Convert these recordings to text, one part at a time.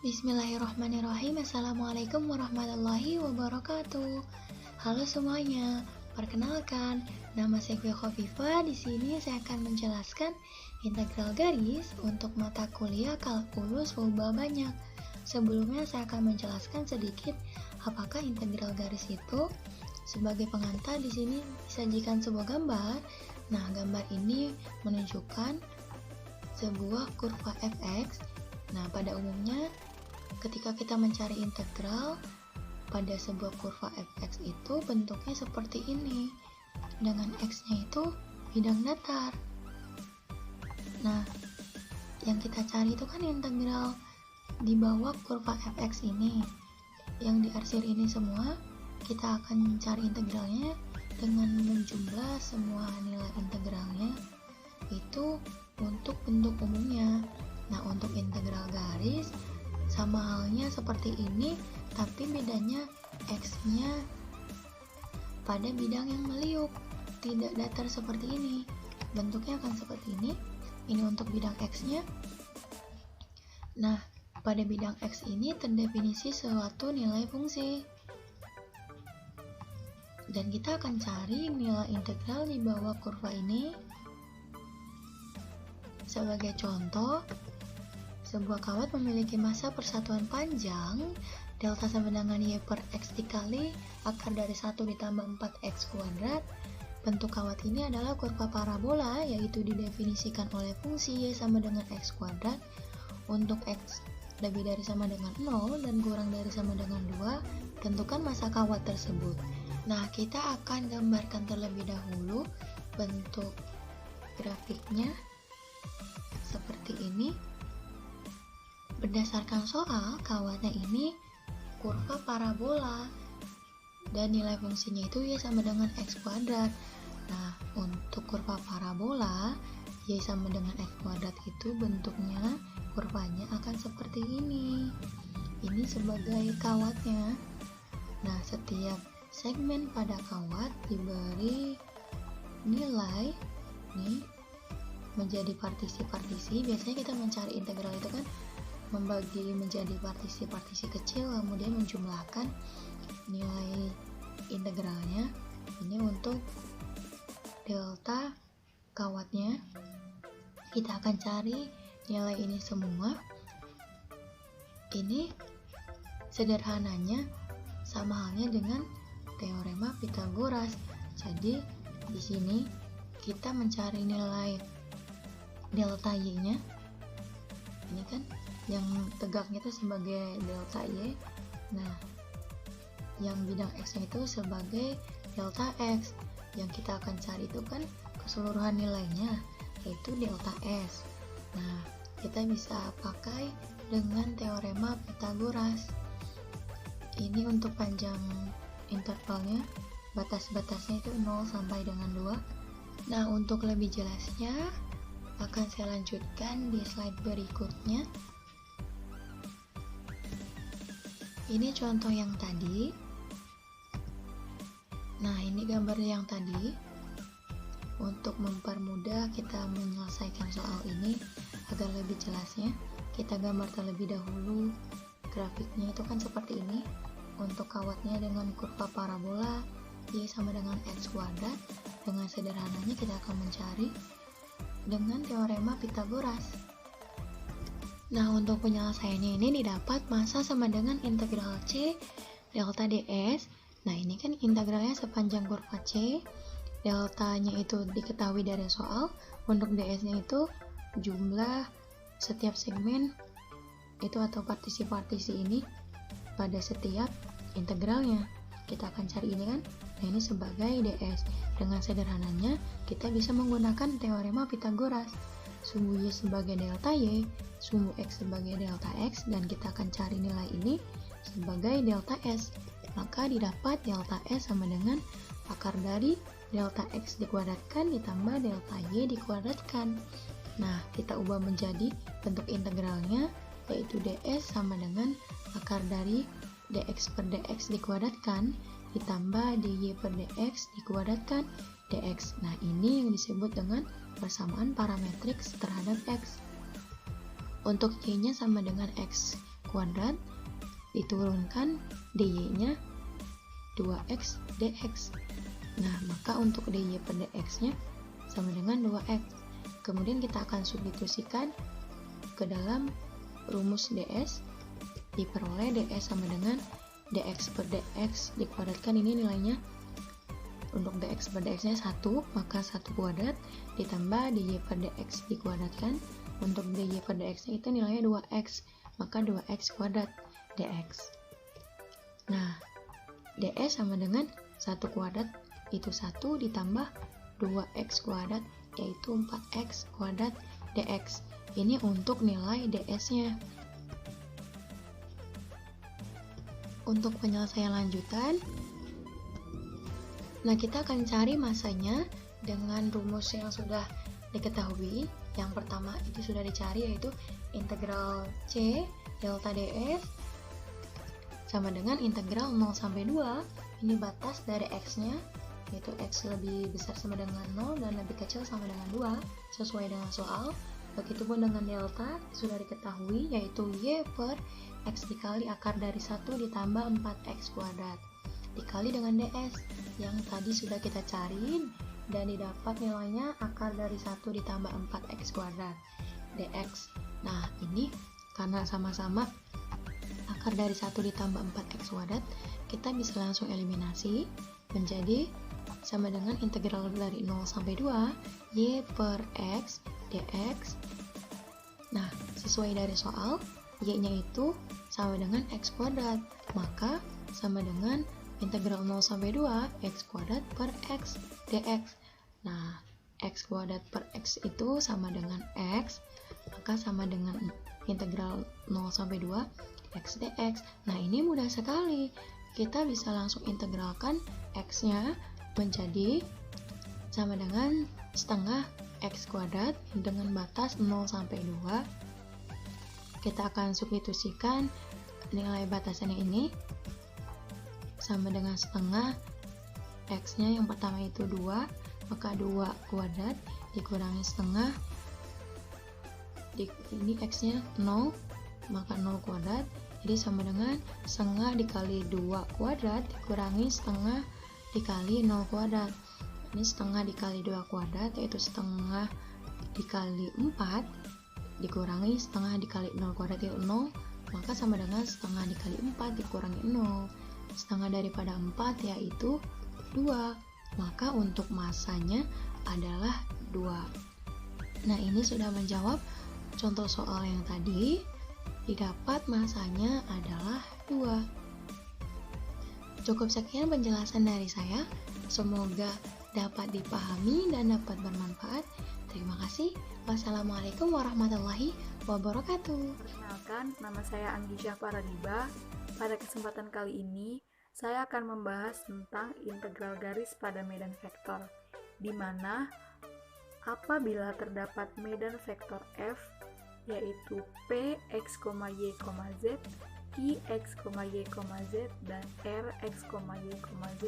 Bismillahirrahmanirrahim. Assalamualaikum warahmatullahi wabarakatuh. Halo semuanya, perkenalkan, nama saya Khofifah. Di sini saya akan menjelaskan integral garis untuk mata kuliah kalkulus FUBA banyak. Sebelumnya saya akan menjelaskan sedikit apakah integral garis itu. Sebagai pengantar di sini disajikan sebuah gambar. Nah, gambar ini menunjukkan sebuah kurva fx. Nah, pada umumnya ketika kita mencari integral pada sebuah kurva fx itu bentuknya seperti ini, dengan x-nya itu bidang datar. Nah, yang kita cari itu kan integral di bawah kurva fx ini. Yang diarsir ini semua, kita akan cari integralnya dengan menjumlah semua nilai integralnya itu untuk bentuk umumnya. Nah, untuk integral garis sama halnya seperti ini, tapi bedanya x-nya pada bidang yang meliuk, tidak datar seperti ini. Bentuknya akan seperti ini. Ini untuk bidang x-nya. Nah, pada bidang x ini terdefinisi suatu nilai fungsi. Dan kita akan cari nilai integral di bawah kurva ini. Sebagai contoh, sebuah kawat memiliki massa persatuan panjang delta sama dengan y per x dikali akar dari 1 ditambah 4x kuadrat. Bentuk kawat ini adalah kurva parabola, yaitu didefinisikan oleh fungsi y sama dengan x kuadrat. Untuk x lebih dari sama dengan 0 dan kurang dari sama dengan 2, tentukan massa kawat tersebut. Nah, kita akan gambarkan terlebih dahulu bentuk grafiknya seperti ini. Berdasarkan soal, kawatnya ini kurva parabola dan nilai fungsinya itu y sama dengan x kuadrat. Nah, untuk kurva parabola y sama dengan x kuadrat itu bentuknya, kurvanya akan seperti ini. Ini sebagai kawatnya. Nah, setiap segmen pada kawat diberi nilai nih menjadi partisi-partisi. Biasanya kita mencari integral itu kan membagi menjadi partisi-partisi kecil, kemudian menjumlahkan nilai integralnya. Ini untuk delta kawatnya. Kita akan cari nilai ini semua. Ini sederhananya sama halnya dengan teorema Pythagoras. Jadi di sini kita mencari nilai delta y-nya. Ini kan yang tegaknya itu sebagai delta y. Nah, yang bidang x-nya itu sebagai delta x. Yang kita akan cari itu kan keseluruhan nilainya, yaitu delta s. Nah, kita bisa pakai dengan teorema Pythagoras. Ini untuk panjang intervalnya, batas-batasnya itu 0 sampai dengan 2. Nah, untuk lebih jelasnya akan saya lanjutkan di slide berikutnya. Ini contoh yang tadi. Nah, ini gambar yang tadi. Untuk mempermudah kita menyelesaikan soal ini agar lebih jelasnya, kita gambar terlebih dahulu. Grafiknya itu kan seperti ini. Untuk kawatnya dengan kurva parabola y sama dengan x kuadrat. Dengan sederhananya kita akan mencari dengan teorema Pythagoras. Nah, untuk penyelesaiannya ini didapat massa sama dengan integral C delta ds. Nah, ini kan integralnya sepanjang kurva C. Deltanya itu diketahui dari soal. Untuk ds-nya itu jumlah setiap segmen itu atau partisi-partisi ini pada setiap integralnya. Kita akan cari ini kan. Nah, ini sebagai ds. Dengan sederhananya kita bisa menggunakan teorema Pythagoras. Sumbu y sebagai delta y, sumbu x sebagai delta x, dan kita akan cari nilai ini sebagai delta s. Maka didapat delta s sama dengan akar dari delta x dikuadratkan ditambah delta y dikuadratkan. Nah, kita ubah menjadi bentuk integralnya, yaitu ds sama dengan akar dari dx per dx dikuadratkan ditambah dy per dx dikuadratkan dx. Nah, ini yang disebut dengan persamaan parametrik terhadap x. Untuk y-nya sama dengan x kuadrat diturunkan dy-nya 2x dx. Nah, maka untuk dy per dx-nya sama dengan 2x. Kemudian kita akan substitusikan ke dalam rumus ds, diperoleh ds sama dengan dx per dx dikuadratkan, ini nilainya untuk dx per dx-nya 1, maka 1 kuadrat ditambah dy per dx dikuadratkan. Untuk dy per dx-nya itu nilainya 2x, maka 2x kuadrat dx. Nah, ds sama dengan 1 kuadrat itu 1 ditambah 2x kuadrat yaitu 4x kuadrat dx. Ini untuk nilai ds-nya. Untuk penyelesaian lanjutan, nah kita akan cari masanya dengan rumus yang sudah diketahui. Yang pertama itu sudah dicari, yaitu integral C delta ds sama dengan integral 0 sampai 2. Ini batas dari x-nya, yaitu x lebih besar sama dengan 0 dan lebih kecil sama dengan 2 sesuai dengan soal. Begitupun dengan delta sudah diketahui, yaitu y per x dikali akar dari 1 ditambah 4x kuadrat dikali dengan ds yang tadi sudah kita cari dan didapat nilainya akar dari 1 ditambah 4x kuadrat dx. Nah, ini karena sama-sama akar dari 1 ditambah 4x kuadrat, kita bisa langsung eliminasi menjadi sama dengan integral dari 0 sampai 2 y per x dx. Nah, sesuai dari soal, y-nya itu sama dengan x kuadrat, maka sama dengan integral 0 sampai 2 x kuadrat per x dx. Nah, x kuadrat per x itu sama dengan x, maka sama dengan integral 0 sampai 2 x dx. Nah, ini mudah sekali. Kita bisa langsung integralkan x-nya menjadi sama dengan setengah x kuadrat dengan batas 0 sampai 2. Kita akan substitusikan nilai batasannya ini sama dengan setengah x-nya yang pertama itu 2, maka 2 kuadrat dikurangi setengah, ini x-nya 0, maka 0 kuadrat, jadi sama dengan setengah dikali 2 kuadrat dikurangi setengah dikali 0 kuadrat. Ini setengah dikali 2 kuadrat, yaitu setengah dikali 4 dikurangi setengah dikali 0 kuadrat itu 0, maka sama dengan setengah dikali 4 dikurangi 0. Setengah daripada 4 yaitu 2, maka untuk masanya adalah 2. Nah, ini sudah menjawab contoh soal yang tadi. Didapat masanya adalah 2. Cukup sekian penjelasan dari saya. Semoga dapat dipahami dan dapat bermanfaat. Terima kasih. Wassalamualaikum warahmatullahi wabarakatuh. Perkenalkan, nama saya Anggisha Paradiba. Pada kesempatan kali ini, saya akan membahas tentang integral garis pada medan vektor, di mana apabila terdapat medan vektor f, yaitu p x, y, z, q x, y, z, dan r x, y, z,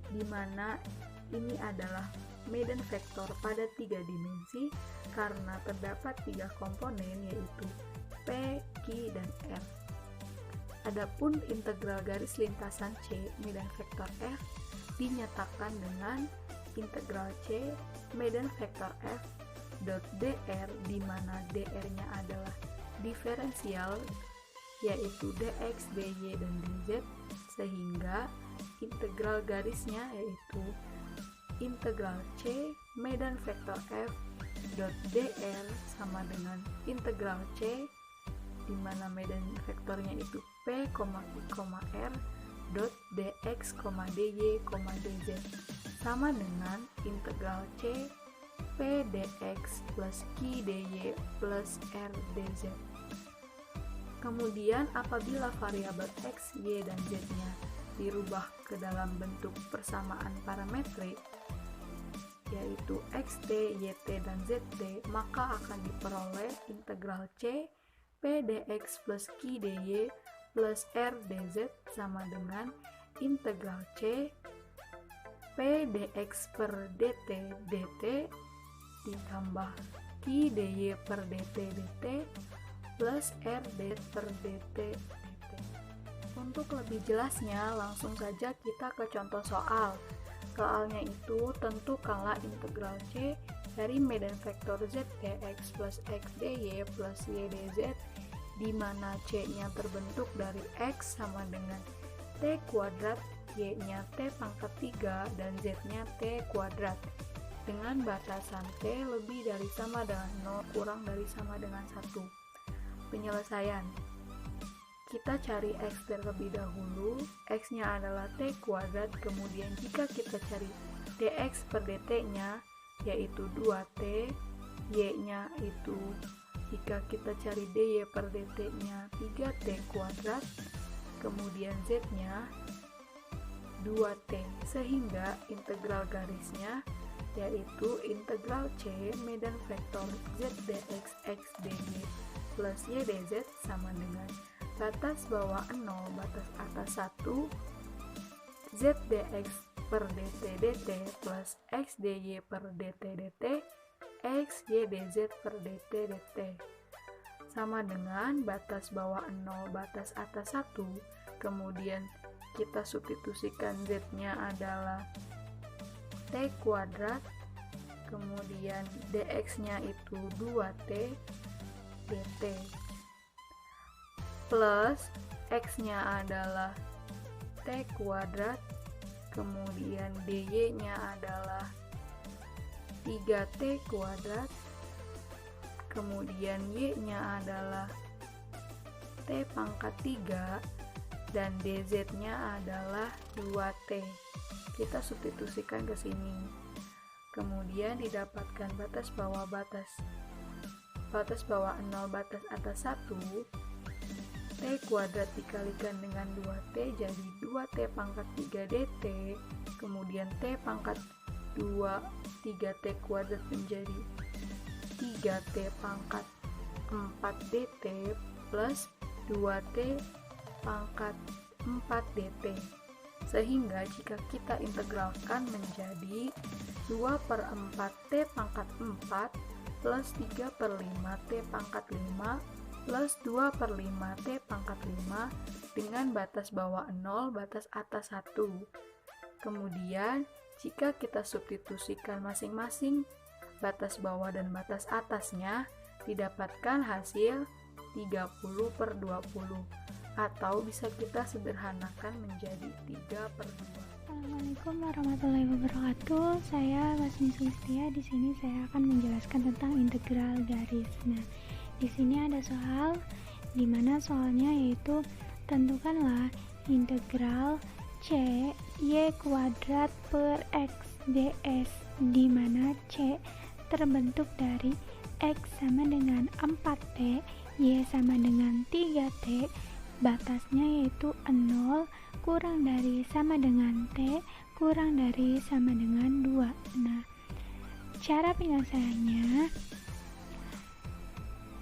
di mana ini adalah medan vektor pada 3 dimensi karena terdapat 3 komponen, yaitu p, q, dan r. Adapun integral garis lintasan C medan vektor f dinyatakan dengan integral C medan vektor f dot dr, di mana dr-nya adalah diferensial, yaitu dx, dy, dan dz, sehingga integral garisnya yaitu integral C medan vektor f dot dr sama dengan integral C di mana medan vektornya itu p, q, r dot dx, dy, dz sama dengan integral C p dx plus q dy plus r dz. Kemudian apabila variabel x, y, dan z-nya dirubah ke dalam bentuk persamaan parametrik, yaitu xt, yt, dan zt, maka akan diperoleh integral C p dx plus q dy plus r dz sama dengan integral C p dx per dt dt ditambah q dy per dt dt plus R dz per dt dt. Untuk lebih jelasnya, langsung saja kita ke contoh soal. Soalnya itu, tentukanlah integral C dari medan vektor z dx plus x dy plus y dz, di mana C-nya terbentuk dari x sama dengan t kuadrat, y-nya t pangkat 3, dan z-nya t kuadrat, dengan batasan t lebih dari sama dengan 0 kurang dari sama dengan 1. Penyelesaian. Kita cari x terlebih dahulu, x-nya adalah t kuadrat, kemudian jika kita cari dx per dt-nya, yaitu 2t, y-nya itu, jika kita cari dy per dt-nya 3t kuadrat, kemudian z-nya 2t, sehingga integral garisnya yaitu integral C medan vektor z dx x dy plus y dz sama dengan batas bawah 0, batas atas 1, z dx per dt dt plus x dy per dt dt, x y dz per dt dt sama dengan batas bawah 0, batas atas 1, kemudian kita substitusikan z-nya adalah t kuadrat, kemudian dx-nya itu 2t dt, plus x-nya adalah t kuadrat, kemudian dy-nya adalah 3t kuadrat, kemudian y-nya adalah t pangkat 3, dan dz-nya adalah 2t. Kita substitusikan ke sini. Kemudian didapatkan batas bawah 0, batas atas 1, t kuadrat dikalikan dengan 2t jadi 2t pangkat 3 dt, kemudian t pangkat 2 3t kuadrat menjadi 3t pangkat 4 dt plus 2t pangkat 4 dt, sehingga jika kita integralkan menjadi 2/4 t pangkat 4 plus 3/5 t pangkat 5 plus 2/5 t pangkat 5 dengan batas bawah 0, batas atas 1. Kemudian jika kita substitusikan masing-masing batas bawah dan batas atasnya, didapatkan hasil 30/20, atau bisa kita sederhanakan menjadi 3/2. Assalamualaikum warahmatullahi wabarakatuh. Saya Lasmi Sulistia. Di sini saya akan menjelaskan tentang integral garis. Nah, di sini ada soal, di mana soalnya yaitu tentukanlah integral C y kuadrat per x ds, di mana C terbentuk dari x sama dengan 4t, y sama dengan 3t, batasnya yaitu 0 kurang dari sama dengan t kurang dari sama dengan 2. Nah, cara penyelesaiannya,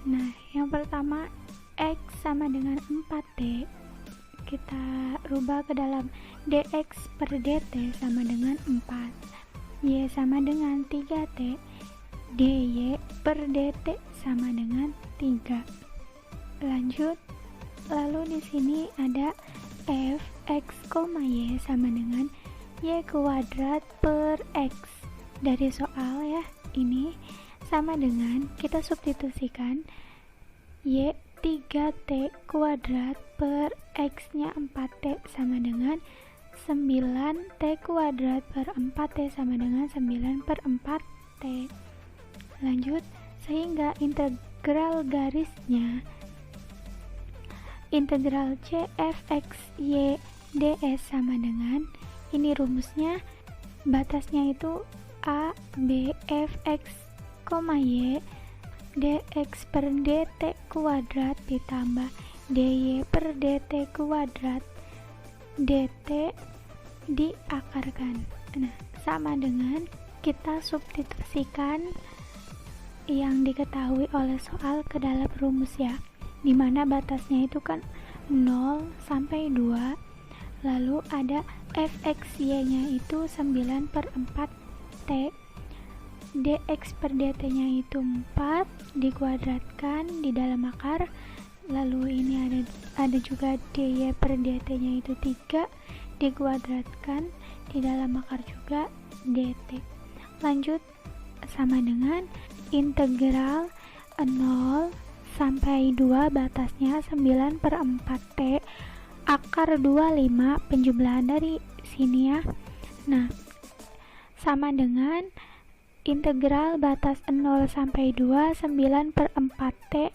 nah yang pertama x sama dengan 4t kita rubah ke dalam dx per dt sama dengan 4, y sama dengan 3t, dy per dt sama dengan 3. Lanjut, lalu di sini ada f x, y sama dengan y kuadrat per x. Dari soal ya, ini sama dengan kita substitusikan y 3t kuadrat per x nya 4t sama dengan 9t kuadrat per 4t sama dengan 9/4t. Lanjut, sehingga integral garisnya integral c f x y ds sama dengan, ini rumusnya, batasnya itu a b f x, y dx per dt kuadrat ditambah dy per dt kuadrat dt diakarkan. Nah, sama dengan kita substitusikan yang diketahui oleh soal ke dalam rumus ya, dimana batasnya itu kan 0 sampai 2, lalu ada fxy nya itu 9/4t, dx per dt nya itu 4 dikuadratkan di dalam akar, lalu ini ada juga dy per dt nya itu 3 dikuadratkan di dalam akar juga dt. Lanjut, sama dengan integral 0 sampai 2 batasnya 9 per 4 T akar 25 penjumlahan dari sini ya. Nah, sama dengan integral batas 0 sampai 2 9 per 4 T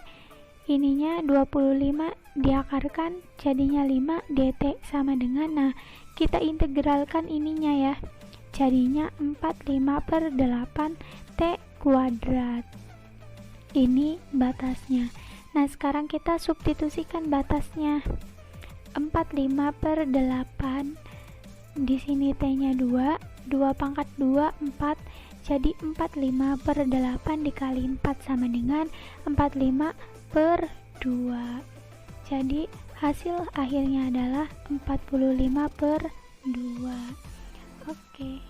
ininya 25 diakarkan jadinya 5 dt sama dengan, nah kita integralkan ininya ya, jadinya 45 per 8 T kuadrat. Ini batasnya. Nah sekarang kita substitusikan batasnya, 45 per 8, di sini T nya 2 pangkat 2 4, jadi 45 per 8 dikali 4 sama dengan 45 per 2. Jadi hasil akhirnya adalah 45 per 2. Oke.